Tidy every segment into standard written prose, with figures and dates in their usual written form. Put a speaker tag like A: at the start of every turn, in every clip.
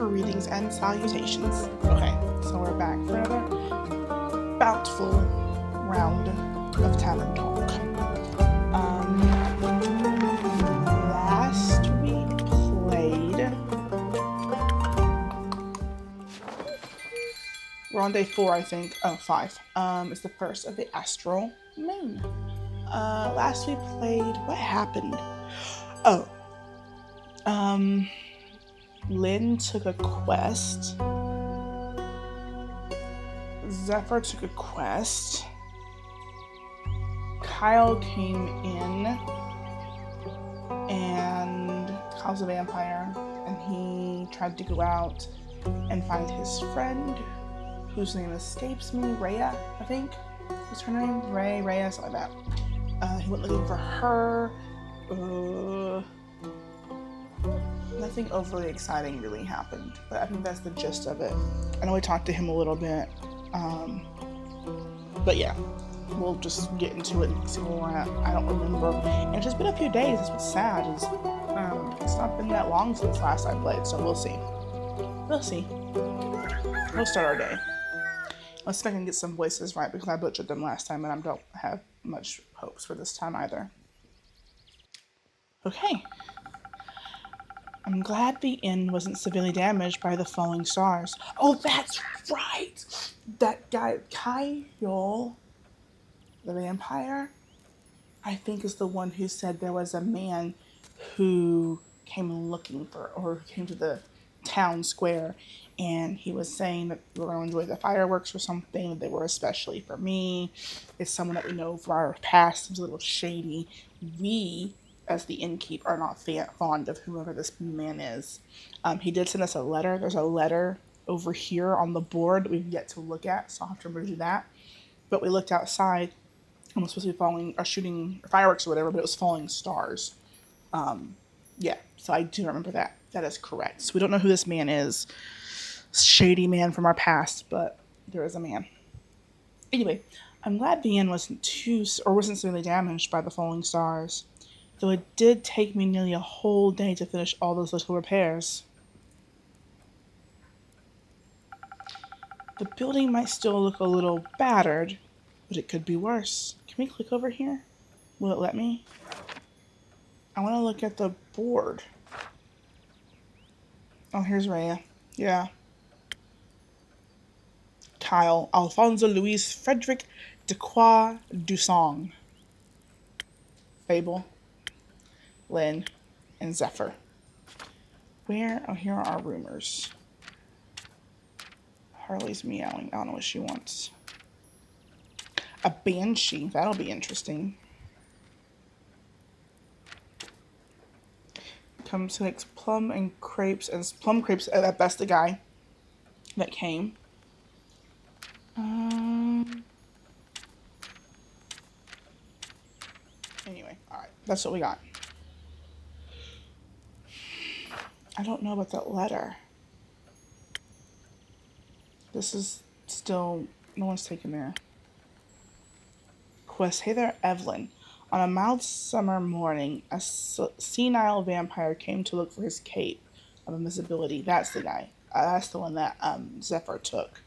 A: Greetings and salutations. Okay, so we're back for another bountiful round of Tavern talk. Last we played. We're on day 4, I think. Oh, 5. It's the first of the astral moon. Last we played. What happened? Oh. Lynn took a quest. Zephyr took a quest. Kyle came in, and Kyle's a vampire, and he tried to go out and find his friend, whose name escapes me, Rhea, I think. What's her name? Rhea, something like that. He went looking for her. Nothing overly exciting really happened, but I think that's the gist of it. I know we talked to him a little bit, but yeah, we'll just get into it and see where we're at. I don't remember, and it's just been a few days. That's what's sad is it's not been that long since last I played, so we'll see. We'll start our day. Let's see if I can get some voices right, because I butchered them last time, and I don't have much hopes for this time either. Okay. I'm glad the inn wasn't severely damaged by the falling stars. Oh, that's right! That guy, Kyle, the vampire, I think is the one who said there was a man who came looking for, or came to the town square, and he was saying that we were going to enjoy the fireworks or something. They were especially for me. It's someone that we know from our past. It's a little shady. We, as the innkeep, are not fond of whoever this man is. He did send us a letter. There's a letter over here on the board that we've yet to look at, so I'll have to remember to do that. But we looked outside, and it was supposed to be falling, or shooting fireworks or whatever, but it was falling stars. Yeah, so I do remember that. That is correct. So we don't know who this man is. Shady man from our past, but there is a man. Anyway, I'm glad the inn wasn't severely damaged by the falling stars, though it did take me nearly a whole day to finish all those little repairs. The building might still look a little battered, but it could be worse. Can we click over here? Will it let me? I want to look at the board. Oh, here's Rhea. Yeah. Kyle, Alphonse Louis Frederic de Croix Dusong. Fable, Lynn, and Zephyr. Where? Oh, here are our rumors. Harley's meowing. I don't know what she wants. A banshee. That'll be interesting. Comes to next plum crepes. That's the guy that came. Anyway, alright. That's what we got. I don't know about that letter. This is still... No one's taken there. Quest. Hey there, Evelyn. On a mild summer morning, a senile vampire came to look for his cape of invisibility. That's the guy. That's the one that Zephyr took.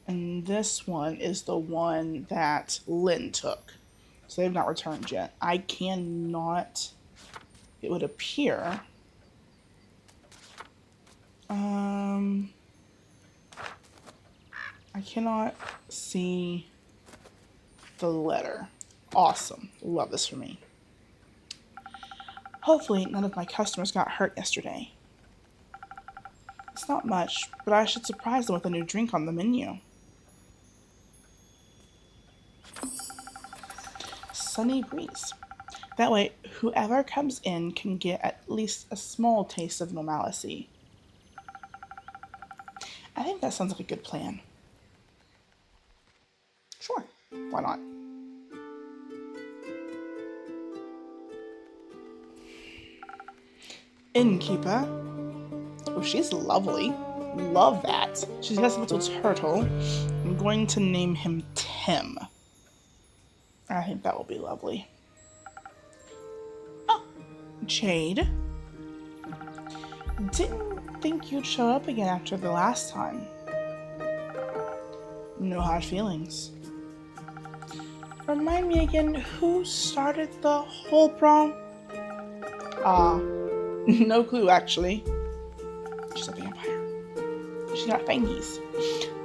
A: And this one is the one that Lynn took. So they've not returned yet. I cannot... It would appear... I cannot see the letter. Awesome. Love this for me. Hopefully none of my customers got hurt yesterday. It's not much, but I should surprise them with a new drink on the menu. Sunny breeze. That way, whoever comes in can get at least a small taste of normalcy. I think that sounds like a good plan. Sure, why not? Innkeeper. Oh, she's lovely. Love that. She's got some little turtle. I'm going to name him Tim. I think that will be lovely. Oh, Jade. Didn't think you'd show up again after the last time. No hard feelings. Remind me again, who started the whole brawl? No clue actually. She's a vampire. She got fangies.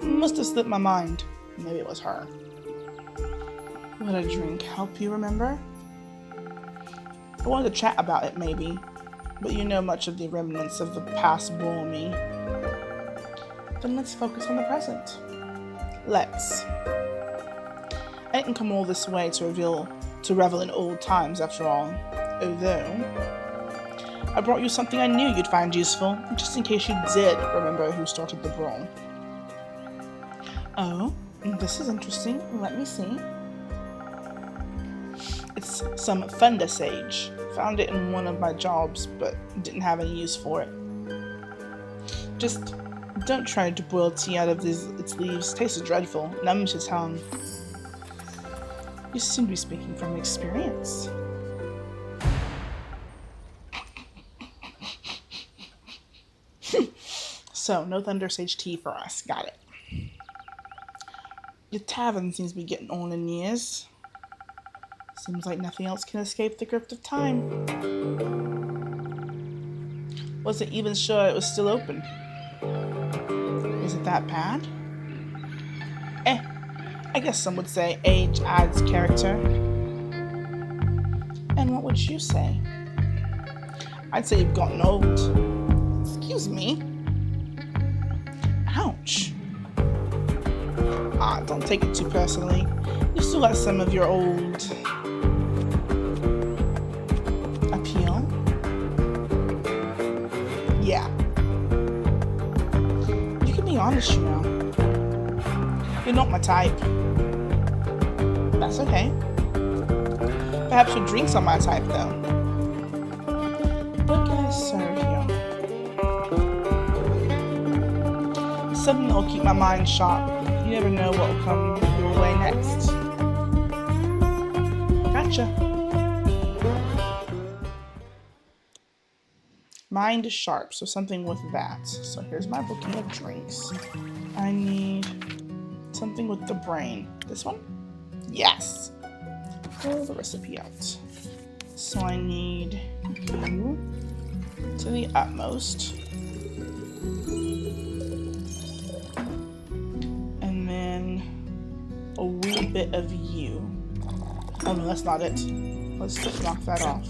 A: Must have slipped my mind. Maybe it was her. Would a drink help you remember? I wanted to chat about it maybe, but you know much of the remnants of the past bore me. Then let's focus on the present. Let's. I didn't come all this way to revel in old times after all, although I brought you something I knew you'd find useful, just in case you did remember who started the brawl. Oh, this is interesting. Let me see. It's some thunder sage. Found it in one of my jobs, but didn't have any use for it. Just don't try to boil tea out of its leaves. Tastes dreadful. Numbs your tongue. You seem to be speaking from experience. So, no thunder sage tea for us. Got it. Your tavern seems to be getting on in years. Seems like nothing else can escape the grip of time. Wasn't even sure it was still open. Is it that bad? I guess some would say age adds character. And what would you say? I'd say you've gotten old. Excuse me? Ouch. Don't take it too personally. You still got some of your old appeal. Yeah. You can be honest, you know. You're not my type. That's okay. Perhaps your drinks are my type, though. What can I serve you? Something that will keep my mind sharp. You never know what will come your way next. Gotcha. Mind is sharp, so something with that. So here's my booking of drinks. I need something with the brain. This one? Yes. Pull the recipe out. So I need you to the utmost. And then a wee bit of you. Oh no, that's not it. Let's just knock that off.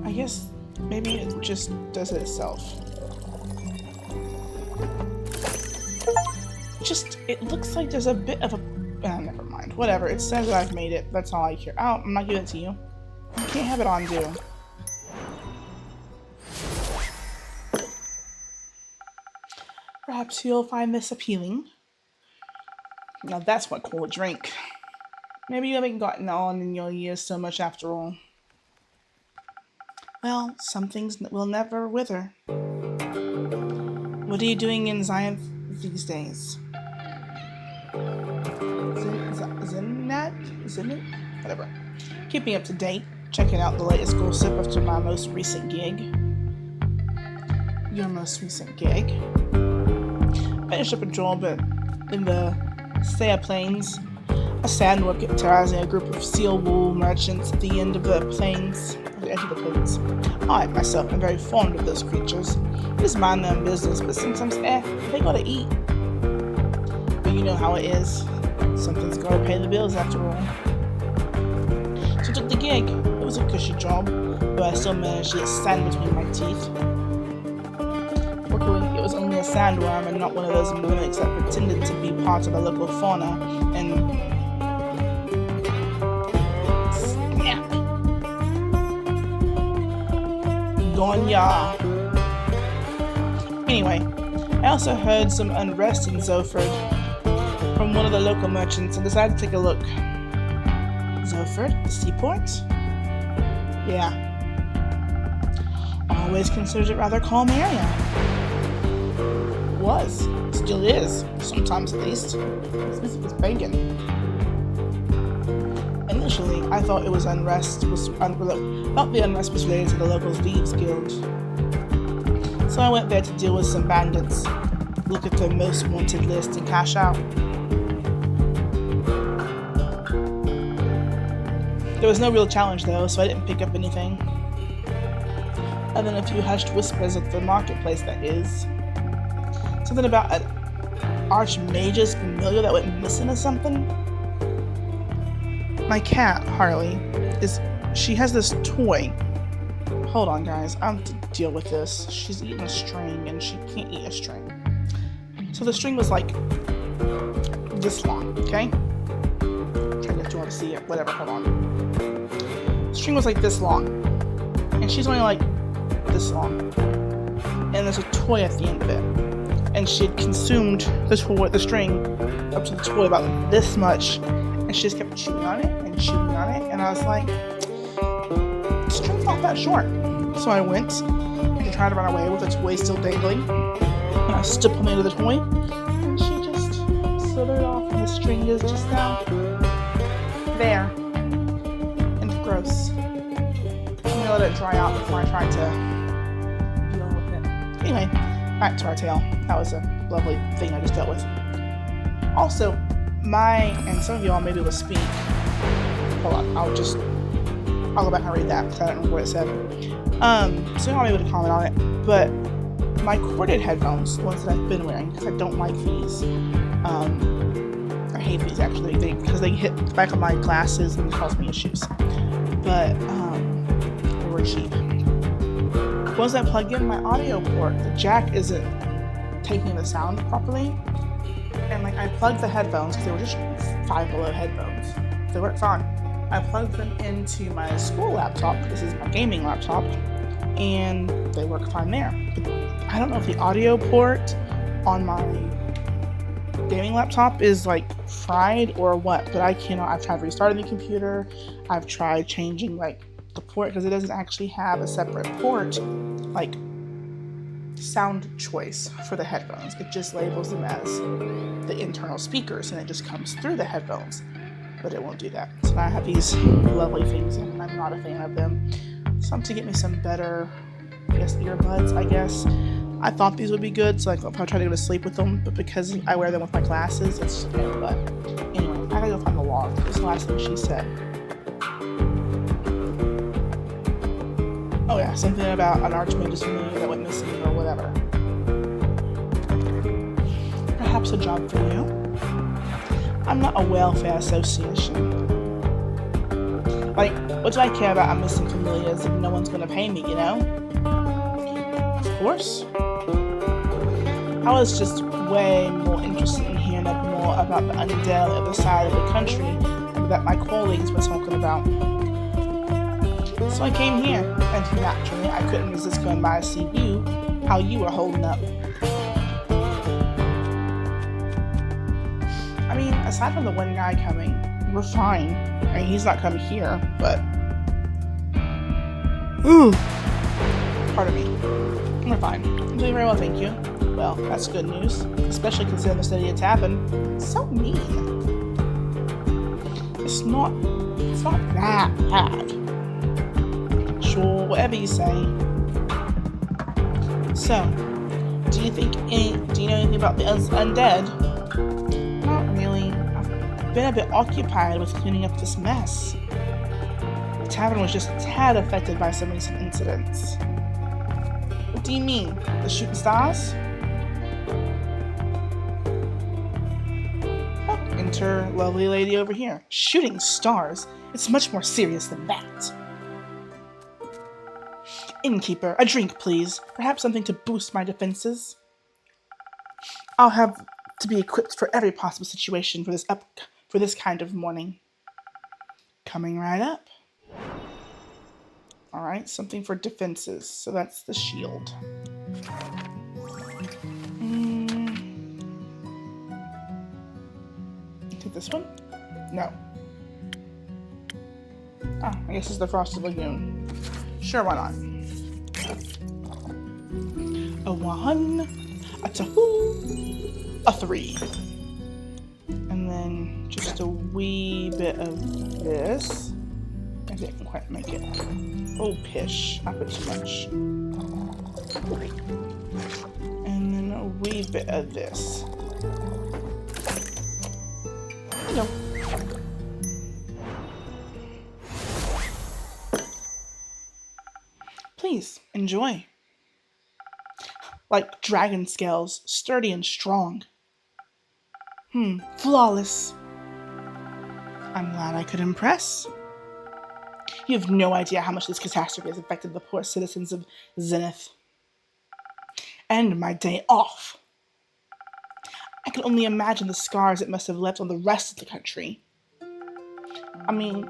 A: I guess maybe it just does it itself. It looks like there's a bit of a... never mind. Whatever. It says that I've made it. That's all I care. Oh, I'm not giving it to you. You can't have it on, do. Perhaps you'll find this appealing. Now that's what I call a drink. Maybe you haven't gotten on in your years so much after all. Well, some things will never wither. What are you doing in Zion these days? Isn't it? Whatever. Keeping up to date, checking out the latest gossip after my most recent gig. Your most recent gig? Finished up a job in the Saya Plains. A sandwork terrorizing a group of seal wool merchants at the end of the plains. I, myself, am very fond of those creatures. They just mind their own business, but sometimes, they gotta eat. But you know how it is. Something's gotta pay the bills after all. So I took the gig. It was a cushy job, but I still managed to get sand between my teeth. Luckily, it was only a sandworm and not one of those mimics that pretended to be part of a local fauna and snap. Gone ya. Anyway, I also heard some unrest in Zoford from one of the local merchants and decided to take a look. Zoford? The seaport? Yeah. Always considered it rather calm area. Was. Still is. Sometimes at least. This is bacon. Initially Actually, I thought it was thought the unrest was related to the local thieves guild. So I went there to deal with some bandits, look at their most wanted list, and cash out. There was no real challenge though, so I didn't pick up anything. And then a few hushed whispers at the marketplace, that is. Something about an archmage's familiar that went missing or something. My cat, Harley, she has this toy. Hold on, guys. I have to deal with this. She's eating a string, and she can't eat a string. So the string was like this long, okay? I'm trying to get you all to see it. Whatever, hold on. The string was like this long. And she's only like this long. And there's a toy at the end of it. And she had consumed the string up to the toy about this much. And she just kept chewing on it and chewing on it. And I was like, the string's not that short. So I went to try to run away with the toy still dangling. And I stood on the end of the toy. And she just slithered off. And the string is just now there. And gross. I'm gonna let it dry out before I try to deal with it. Anyway, back to our tale. That was a lovely thing I just dealt with. Also, and some of y'all maybe will speak. Hold on, I'll go back and read that because I don't remember what it said. So y'all may be able to comment on it. But my corded headphones, the ones that I've been wearing, because I don't like these. I hate these actually, because they hit the back of my glasses and cause me issues. But they were cheap. Once I plug in my audio port, the jack isn't taking the sound properly. And I plugged the headphones because they were just Five Below headphones. They worked fine. I plugged them into my school laptop. This is my gaming laptop, and they work fine there. But I don't know if the audio port on my gaming laptop is fried or what. But I cannot. I've tried restarting the computer. I've tried changing the port because it doesn't actually have a separate port sound choice for the headphones. It just labels them as the internal speakers and it just comes through the headphones, but it won't do that. So now I have these lovely things and I'm not a fan of them. Some to get me some better, earbuds, I guess. I thought these would be good, so I'll probably try to go to sleep with them, but because I wear them with my glasses, it's just no. But anyway, I gotta go find the log. This is the last thing she said. Oh yeah, something about an archmage's familiar that went missing or whatever. Perhaps a job for you. I'm not a welfare association. What do I care about a missing familiars if no one's gonna pay me, you know? Of course. I was just way more interested in hearing more about the undead on the other side of the country that my colleagues were talking about. So I came here, and naturally I couldn't resist going by to see how you were holding up. I mean, aside from the one guy coming, we're fine. I mean, he's not coming here, but... Ooh! Pardon me. We're fine. I'm doing very well, thank you. Well, that's good news, especially considering the study at Tavern. It's so mean. It's not that bad. Sure, whatever you say. So, do you know anything about the undead? Not really. I've been a bit occupied with cleaning up this mess. The tavern was just a tad affected by some recent incidents. What do you mean? The shooting stars? Oh, enter lovely lady over here. Shooting stars? It's much more serious than that. Innkeeper, a drink, please. Perhaps something to boost my defenses. I'll have to be equipped for every possible situation for this kind of morning. Coming right up. Alright, something for defenses. So that's the shield. Take this one? No. Ah, I guess it's the Frosted Lagoon. Sure, why not? A 1, a 2, a 3. And then and just a wee bit of this. Maybe I can quite make it. Oh, pish. I put too much. And then a wee bit of this. There you go. Please, enjoy. Like dragon scales, sturdy and strong. Flawless. I'm glad I could impress. You have no idea how much this catastrophe has affected the poor citizens of Zenith. And my day off. I can only imagine the scars it must have left on the rest of the country. I mean,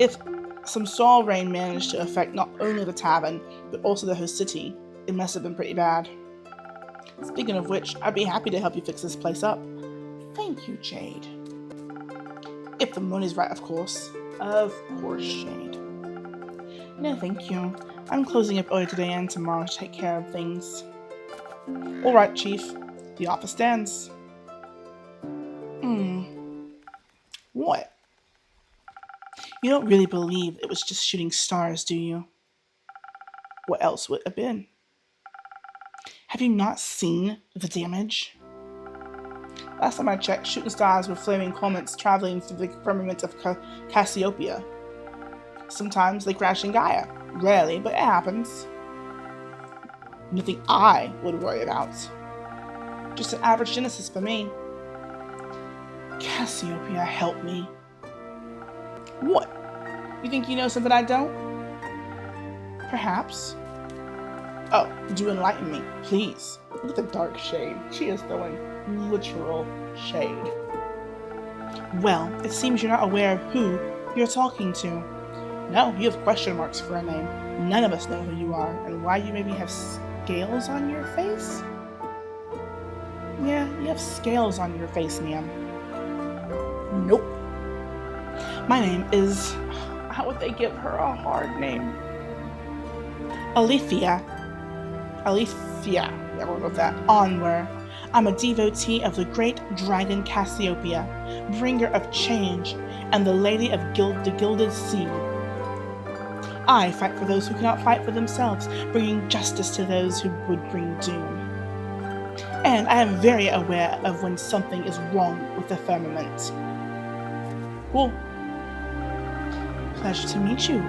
A: if some Sol rain managed to affect not only the tavern, but also the host city, it must have been pretty bad. Speaking of which, I'd be happy to help you fix this place up. Thank you, Jade. If the money's right, of course. Of course, Jade. No, thank you. I'm closing up early today and tomorrow to take care of things. Alright, Chief. The offer stands. What? You don't really believe it was just shooting stars, do you? What else would it have been? Have you not seen the damage? Last time I checked, shooting stars were flaming comets traveling through the firmament of Cassiopeia. Sometimes they crash in Gaia. Rarely, but it happens. Nothing I would worry about. Just an average Genesis for me. Cassiopeia, help me. What? You think you know something I don't? Perhaps. Oh, do enlighten me, please. Look at the dark shade. She is throwing literal shade. Well, it seems you're not aware of who you're talking to. No, you have question marks for a name. None of us know who you are, and why you maybe have scales on your face? Yeah, you have scales on your face, ma'am. Nope. My name is... How would they give her a hard name? Alethea. Yeah, we'll go with that. Onward. I'm a devotee of the great dragon Cassiopeia, bringer of change, and the lady of the gilded sea. I fight for those who cannot fight for themselves, bringing justice to those who would bring doom. And I am very aware of when something is wrong with the firmament. Cool. Pleasure to meet you,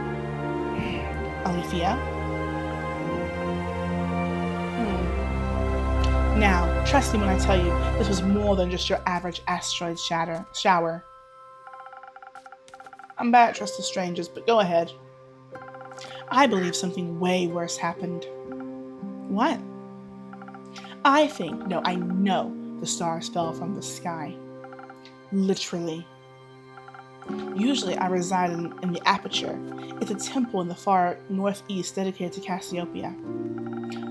A: Alethea. Now, trust me when I tell you, this was more than just your average asteroid shower. I'm bad at trusting strangers, but go ahead. I believe something way worse happened. What? I know the stars fell from the sky. Literally. Usually I reside in the Aperture. It's a temple in the far northeast dedicated to Cassiopeia.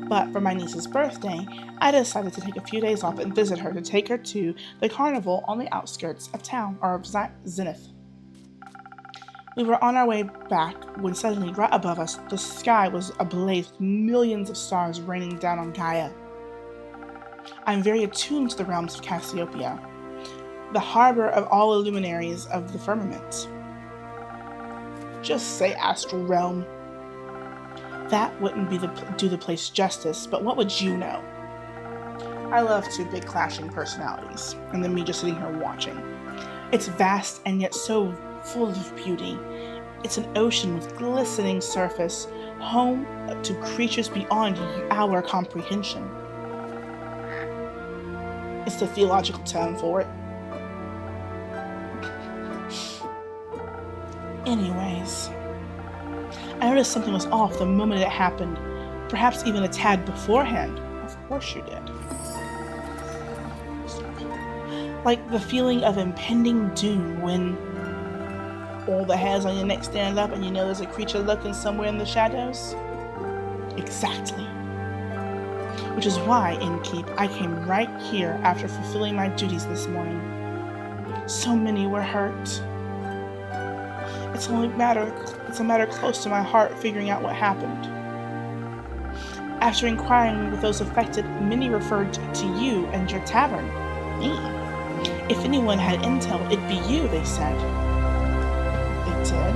A: But for my niece's birthday, I decided to take a few days off and visit her to take her to the carnival on the outskirts of town, or of Zenith. We were on our way back when suddenly, right above us, the sky was ablaze with millions of stars raining down on Gaia. I'm very attuned to the realms of Cassiopeia, the harbor of all luminaries of the firmament. Just say astral realm. That wouldn't do the place justice, but what would you know? I love two big clashing personalities, and then me just sitting here watching. It's vast and yet so full of beauty. It's an ocean with glistening surface, home to creatures beyond our comprehension. It's the theological term for it. Anyways, I noticed something was off the moment it happened, perhaps even a tad beforehand. Of course you did. Like the feeling of impending doom when all the hairs on your neck stand up and you know there's a creature lurking somewhere in the shadows? Exactly. Which is why, Innkeep, I came right here after fulfilling my duties this morning. So many were hurt. It's a matter close to my heart figuring out what happened. After inquiring with those affected, many referred to you and your tavern. Me? If anyone had intel, it'd be you, they said. They did?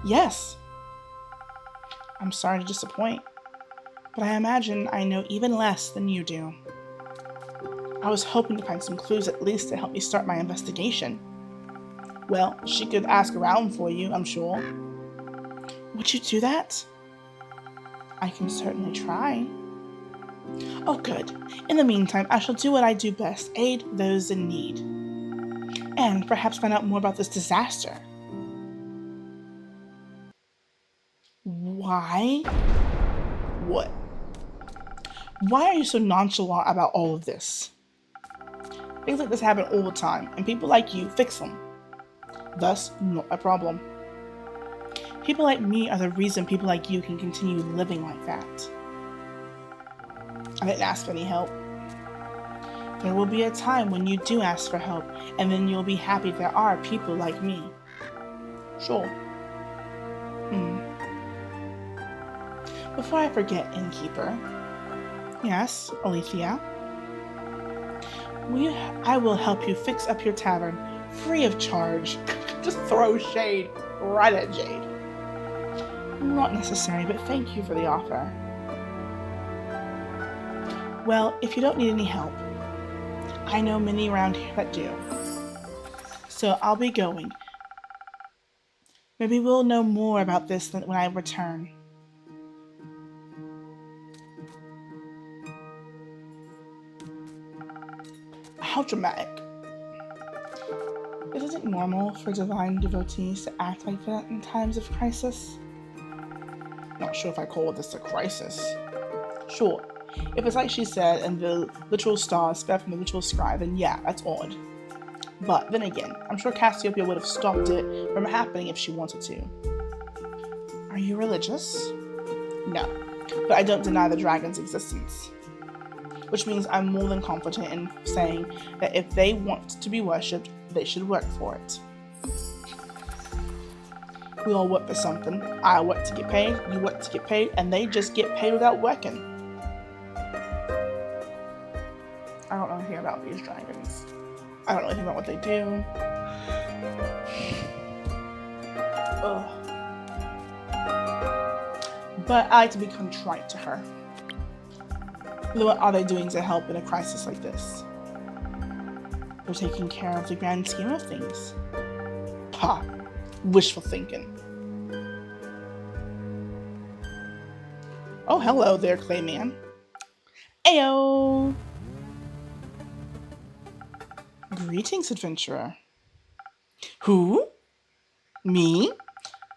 A: Yes. I'm sorry to disappoint, but I imagine I know even less than you do. I was hoping to find some clues at least to help me start my investigation. Well, she could ask around for you, I'm sure. Would you do that? I can certainly try. Oh, good. In the meantime, I shall do what I do best, aid those in need. And perhaps find out more about this disaster. Why? What? Why are you so nonchalant about all of this? Things like this happen all the time, and people like you fix them. Thus, not a problem. People like me are the reason people like you can continue living like that. I didn't ask for any help. There will be a time when you do ask for help, and then you'll be happy there are people like me. Sure. Before I forget, innkeeper. Yes, Alethea. I will help you fix up your tavern, free of charge. Just throw shade right at Jade. Not necessary, but thank you for the offer. Well, if you don't need any help, I know many around here that do. So I'll be going. Maybe we'll know more about this when I return. How dramatic. Isn't it normal for divine devotees to act like that in times of crisis? Not sure if I call this a crisis. Sure, if it's like she said and the literal stars sped from the literal sky, then yeah, that's odd. But then again, I'm sure Cassiopeia would have stopped it from happening if she wanted to. Are you religious? No, but I don't deny the dragon's existence. Which means I'm more than confident in saying that if they want to be worshipped, they should work for it. We all work for something. I work to get paid, you work to get paid, and they just get paid without working. I don't know anything about these dragons. I don't know anything about what they do. Ugh. But I like to be contrite to her. What are they doing to help in a crisis like this? They're taking care of the grand scheme of things. Ha! Wishful thinking. Oh, hello there, Clayman. Ayo! Greetings, adventurer. Who? Me?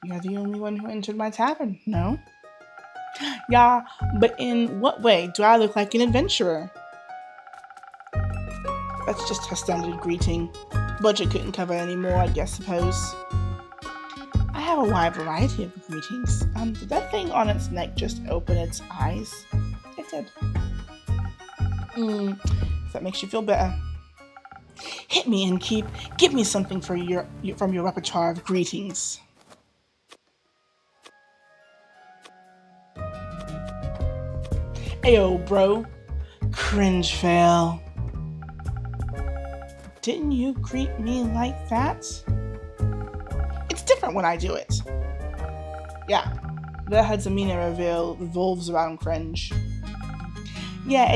A: You're the only one who entered my tavern, no? Yeah, but in what way do I look like an adventurer? That's just her standard greeting. Budget couldn't cover any more, I suppose. I have a wide variety of greetings. Did that thing on its neck just open its eyes? It did. If that makes you feel better. Hit me and give me something from your repertoire of greetings. Ayo, bro. Cringe fail. Didn't you greet me like that? It's different when I do it. Yeah, the head's demeanor revolves around cringe. Yeah,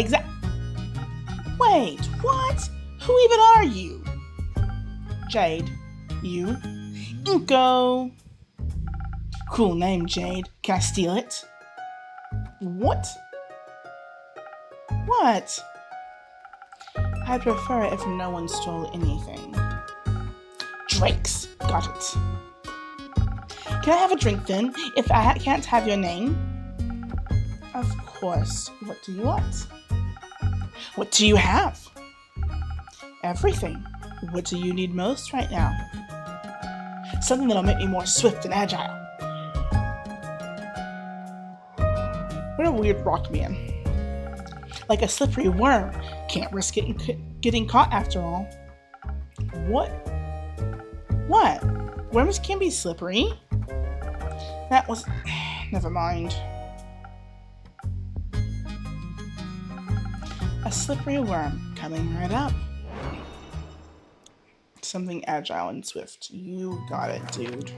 A: Wait, what? Who even are you? Jade. You? Inko. Cool name, Jade. Can I steal it? What? What? I'd prefer it if no one stole anything. Drakes. Got it. Can I have a drink then, if I can't have your name? Of course. What do you want? What do you have? Everything. What do you need most right now? Something that'll make me more swift and agile. What a weird rock man. Like a slippery worm. Can't risk getting caught after all. What? What? Worms can be slippery? That was... Never mind. A slippery worm coming right up. something agile and swift. You got it, dude.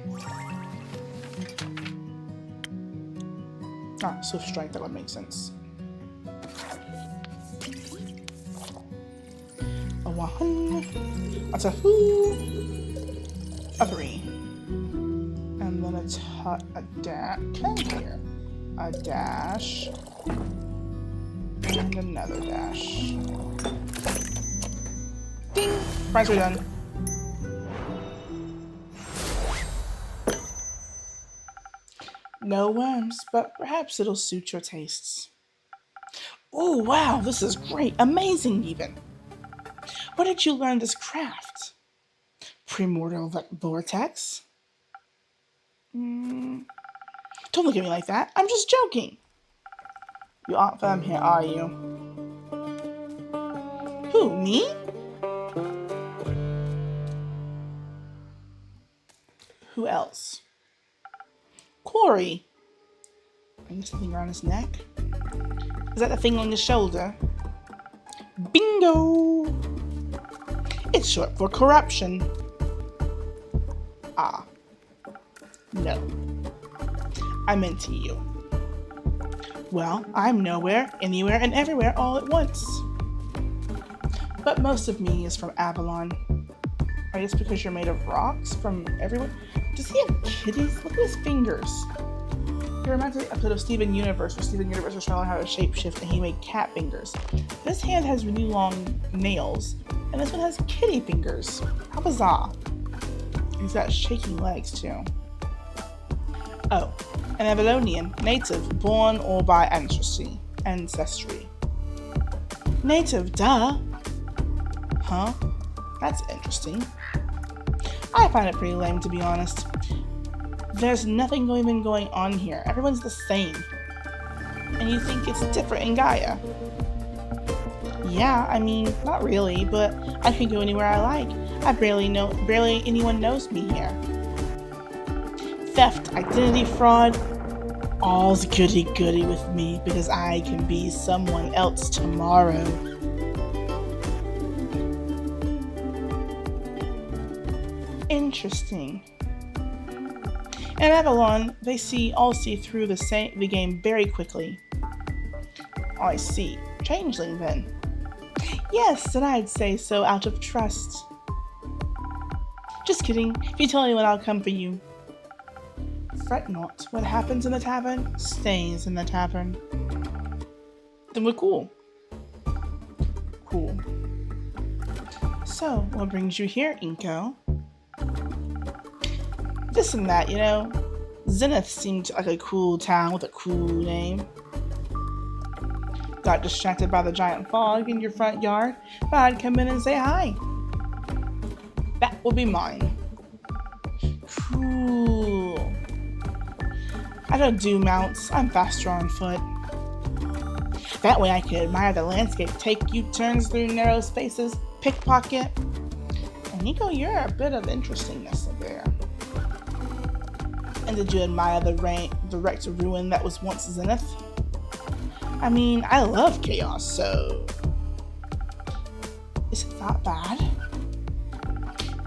A: Ah, swift strike, that would make sense. A 1. That's a 2. A 3. And then a dash. Here. A dash. And another dash. Ding! Prize are done. No worms, but perhaps it'll suit your tastes. Oh wow, this is great! Amazing even! Where did you learn this craft? Primordial vortex? Don't look at me like that. I'm just joking. You aren't from here, are you? Who, me? Who else? Corey. Maybe something around his neck? Is that the thing on his shoulder? Bingo! It's short for corruption. Ah. No. I meant to you. Well, I'm nowhere, anywhere, and everywhere all at once. But most of me is from Avalon. I guess because you're made of rocks from everywhere. Does he have kitties? Look at his fingers. He reminds me of Steven Universe, where Steven Universe was trying to learn how to shapeshift and he made cat fingers. This hand has really long nails, and this one has kitty fingers. How bizarre. He's got shaking legs too. Oh, an Avalonian, native, born or by ancestry. Native, duh. Huh? That's interesting. I find it pretty lame, to be honest. There's nothing even going on here. Everyone's the same. And you think it's different in Gaia. Yeah, I mean, not really, but I can go anywhere I like. Barely anyone knows me here. Theft, identity fraud, all's goody-goody with me because I can be someone else tomorrow. Interesting. In Avalon, they all see through the game very quickly. Oh, I see. Changeling, then. Yes, and I'd say so out of trust. Just kidding. If you tell anyone, I'll come for you. Fret not. What happens in the tavern stays in the tavern. Then we're cool. Cool. So, what brings you here, Inko? This and that, you know. Zenith seemed like a cool town with a cool name. Got distracted by the giant fog in your front yard, but I'd come in and say hi. That would be mine. Cool. I don't do mounts. I'm faster on foot. That way I could admire the landscape, take U-turns through narrow spaces, pickpocket. And Nico, you're a bit of interestingness there. And did you admire the wrecked ruin that was once Zenith? I mean, I love chaos, so... Is it that bad?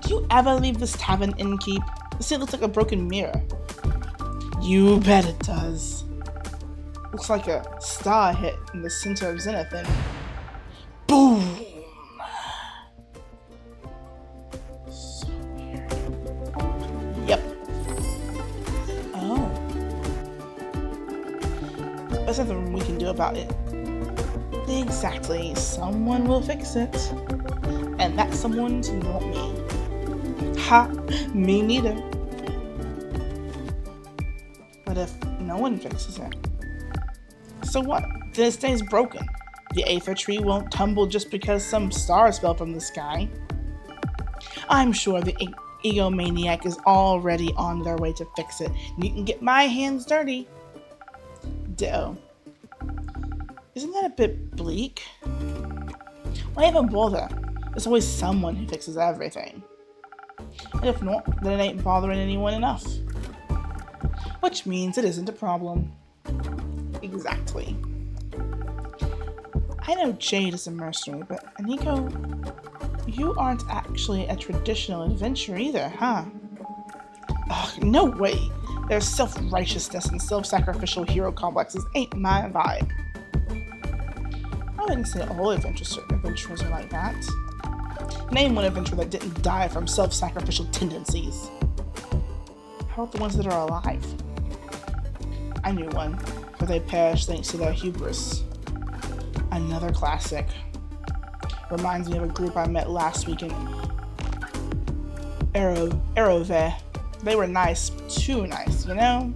A: Do you ever leave this tavern innkeep? This thing looks like a broken mirror. You bet it does. Looks like a star hit in the center of Zenith and... Boom! So weird. Yep. Oh. There's nothing we can do about it. Exactly. Someone will fix it. And that someone's not me. Ha! Me neither. But if no one fixes it, so what? Then it stays broken. The Aether tree won't tumble just because some stars fell from the sky. I'm sure the egomaniac is already on their way to fix it. You can get my hands dirty. Ditto. Isn't that a bit bleak? Why even bother? There's always someone who fixes everything. And if not, then it ain't bothering anyone enough. Which means it isn't a problem. Exactly. I know Jade is a mercenary, but Aniko... You aren't actually a traditional adventurer either, huh? Ugh, no way. Their self-righteousness and self-sacrificial hero complexes ain't my vibe. I wouldn't say all adventurers are like that. Name one adventurer that didn't die from self-sacrificial tendencies. How about the ones that are alive? I knew one, but they perished thanks to their hubris. Another classic. Reminds me of a group I met last week in Arove. They were nice, too nice, you know?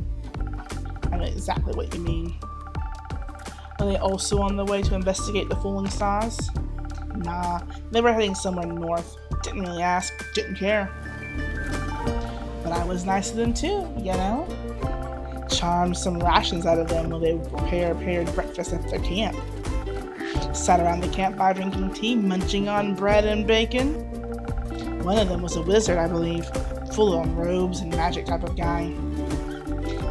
A: I know exactly what you mean. Were they also on the way to investigate the falling stars? Nah, they were heading somewhere north. Didn't really ask, didn't care. But I was nice to them too, you know? Charmed some rations out of them while they prepared breakfast at their camp. Sat around the campfire drinking tea, munching on bread and bacon. One of them was a wizard, I believe, full on robes and magic type of guy.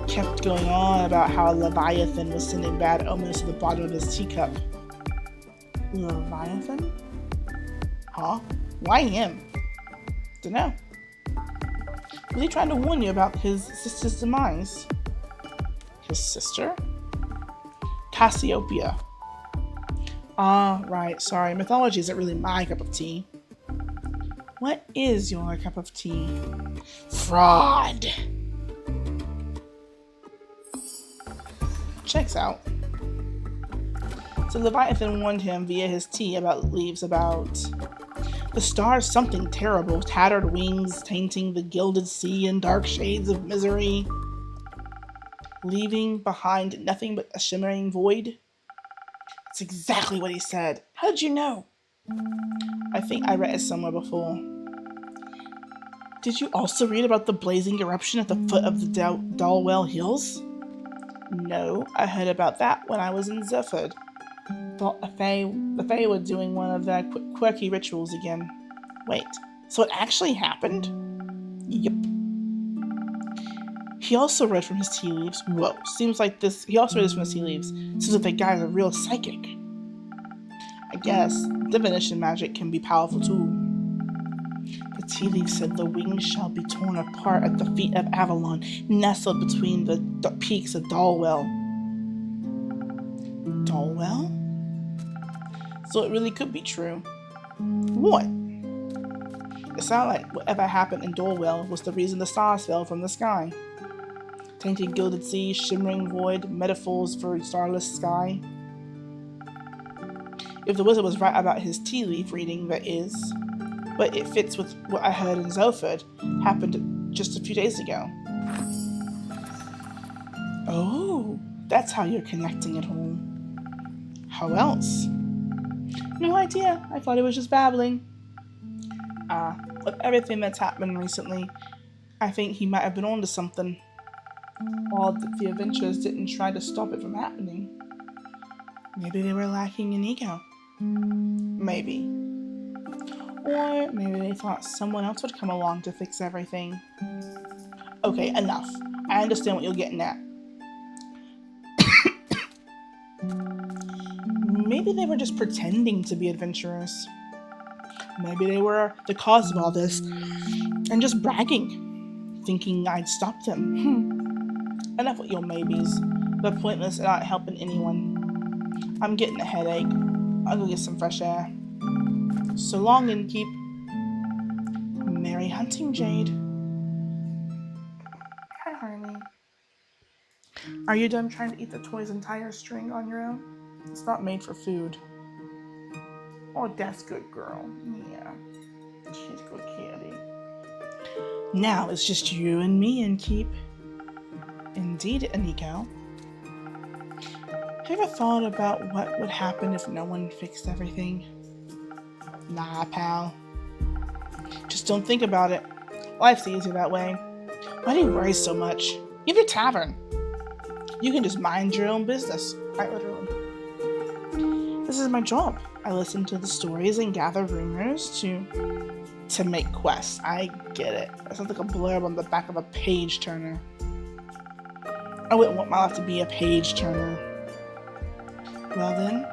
A: Kept going on about how a Leviathan was sending bad omens to the bottom of his teacup. Leviathan? Huh? Why him? Dunno. Was he trying to warn you about his sister's demise? His sister? Cassiopeia. Ah, right, sorry. Mythology isn't really my cup of tea. What is your cup of tea? Fraud! Checks out. So Leviathan warned him via his tea about the stars, something terrible, tattered wings tainting the gilded sea in dark shades of misery, leaving behind nothing but a shimmering void. That's exactly what he said. How did you know? I think I read it somewhere before. Did you also read about the blazing eruption at the foot of the Dalwell Hills? No, I heard about that when I was in Zephyr. Thought the Fae were doing one of their quirky rituals again. Wait, so it actually happened? Yep. He also read from his tea leaves. Whoa, he also read from his tea leaves. Seems like that guy's a real psychic. I guess divination magic can be powerful too. The tea leaf said the wings shall be torn apart at the feet of Avalon, nestled between the peaks of Dalwell. Dalwell? So it really could be true. What? It sounded like whatever happened in Dalwell was the reason the stars fell from the sky. Tainted gilded sea, shimmering void, metaphors for a starless sky. If the wizard was right about his tea leaf reading, that is. But it fits with what I heard in Zoford happened just a few days ago. Oh, that's how you're connecting it all. How else? No idea. I thought it was just babbling. With everything that's happened recently, I think he might have been onto something. Odd that the adventurers didn't try to stop it from happening. Maybe they were lacking in ego. Maybe. Or maybe they thought someone else would come along to fix everything. Okay, enough. I understand what you're getting at. Maybe they were just pretending to be adventurers. Maybe they were the cause of all this and just bragging, thinking I'd stop them. Enough with your maybes. They're pointless and not helping anyone. I'm getting a headache. I'll go get some fresh air. So long, Innkeep. Merry hunting, Jade. Hi, Harley. Are you done trying to eat the toy's entire string on your own? It's not made for food. Oh, that's good, girl. Yeah. She's good kitty. Now it's just you and me, Innkeep. Indeed, Aniko. Have you ever thought about what would happen if no one fixed everything? Nah, pal. Just don't think about it. Life's easier that way. Why do you worry so much? You have your tavern. You can just mind your own business, quite literally. This is my job. I listen to the stories and gather rumors to make quests. I get it. That sounds like a blurb on the back of a page turner. I wouldn't want my life to be a page turner. Well then,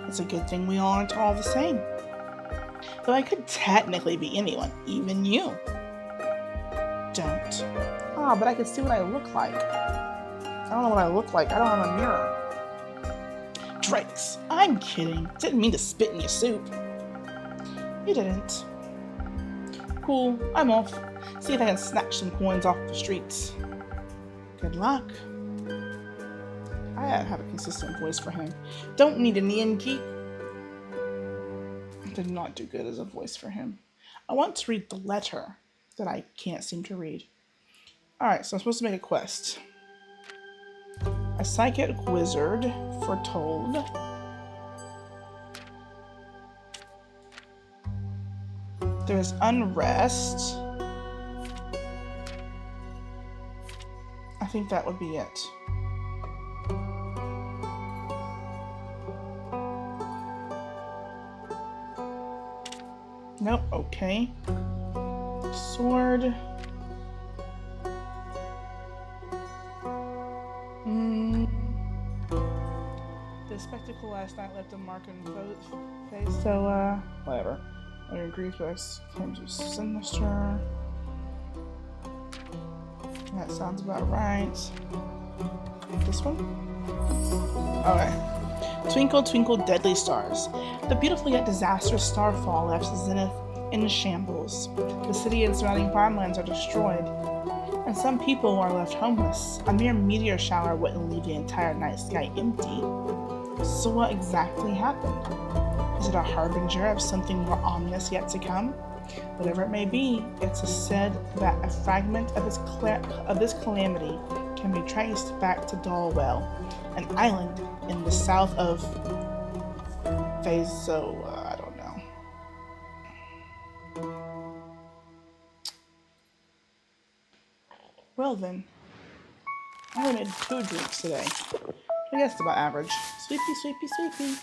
A: it's a good thing we aren't all the same. Though I could technically be anyone, even you. Don't. Ah, but I can see what I look like. I don't know what I look like. I don't have a mirror. Drakes. I'm kidding. Didn't mean to spit in your soup. You didn't. Cool. I'm off. See if I can snatch some coins off the streets. Good luck. I have a consistent voice for him. Don't need a neon key. I did not do good as a voice for him. I want to read the letter that I can't seem to read. Alright, so I'm supposed to make a quest. A psychic wizard foretold. There's unrest. I think that would be it. Nope, okay. Sword. The spectacle last night left a mark on Vote's face, so, whatever. I agree with us. Times of sinister. That sounds about right. This one? Okay. Twinkle, twinkle, deadly stars. The beautiful yet disastrous starfall left Zenith in shambles. The city and surrounding farmlands are destroyed, and some people are left homeless. A mere meteor shower wouldn't leave the entire night sky empty. So what exactly happened? Is it a harbinger of something more ominous yet to come? Whatever it may be, it's said that a fragment of this calamity can be traced back to Dalwell, an island in the south of I don't know. Well then, I only made 2 drinks today. I guess it's about average. Sweepy, sweepy, sweepy.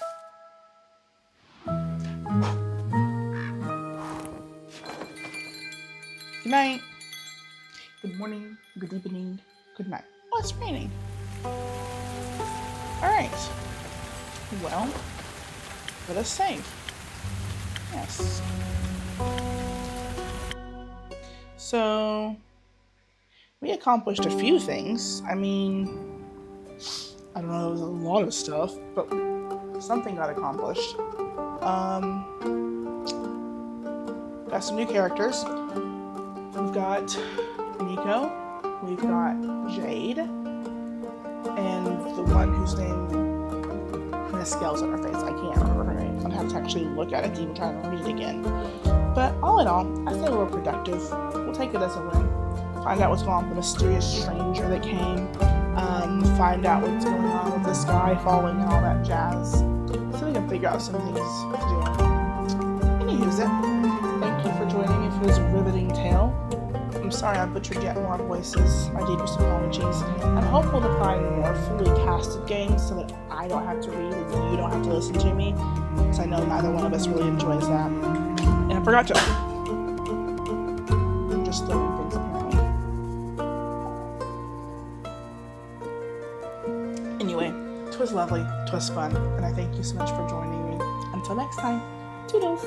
A: Good night. Good morning. Good evening. Good night. Oh, it's raining. Alright. Well, let us save. Yes. So, we accomplished a few things. I mean, I don't know, it was a lot of stuff, but something got accomplished. Got some new characters. We've got Nico, we've got Jade, and the one whose name has scales on her face. I can't remember her name. I'd have to actually look at it to even try to read it again. But all in all, I say we're productive. We'll take it as a win. Find out what's going on with the mysterious stranger that came. Find out what's going on with this guy following and all that jazz. So we can figure out some things to do. And use it. Thank you for joining me for this riveting tale. I'm sorry I butchered yet more voices. My deepest apologies. I'm hopeful to find more fully casted games so that I don't have to read and you don't have to listen to me, because I know neither one of us really enjoys that. And I forgot to... I'm just throwing things apparently. Anyway, 'twas lovely, 'twas fun, and I thank you so much for joining me. Until next time, toodles!